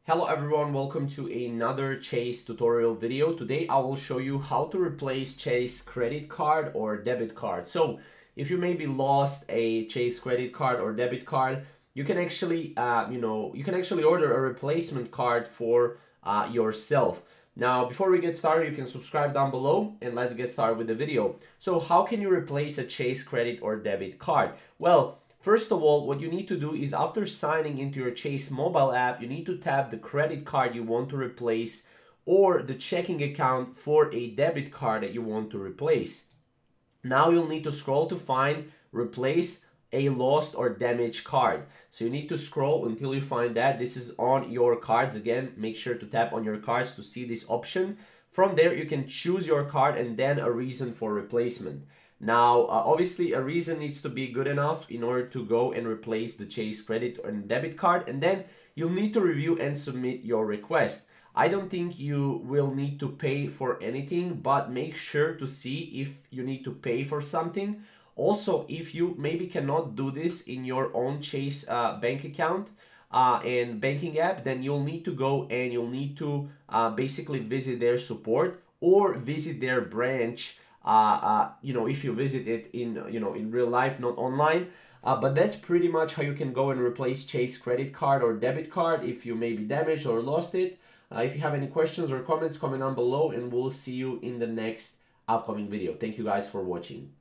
Hello everyone, welcome to another Chase tutorial video. Today I will show you how to replace Chase credit card or debit card. So if you maybe lost a Chase credit card or debit card, you can actually order a replacement card for yourself. Now before we get started, you can subscribe down below and let's get started with the video. So how can you replace a Chase credit or debit card? Well, first of all, what you need to do is after signing into your Chase mobile app, you need to tap the credit card you want to replace or the checking account for a debit card that you want to replace. Now you'll need to scroll to find replace a lost or damaged card. So you need to scroll until you find that. This is on your cards. Again, make sure to tap on your cards to see this option. From there, you can choose your card and then a reason for replacement. Now, obviously, a reason needs to be good enough in order to go and replace the Chase credit and debit card, and then you'll need to review and submit your request. I don't think you will need to pay for anything, but make sure to see if you need to pay for something. Also, if you maybe cannot do this in your own Chase bank account and banking app, then you'll need to go and you'll need to basically visit their support or visit their branch. If you visit it in real life, not online. But that's pretty much how you can go and replace Chase credit card or debit card if you may be damaged or lost it. If you have any questions or comments, comment down below and we'll see you in the next upcoming video. Thank you guys for watching.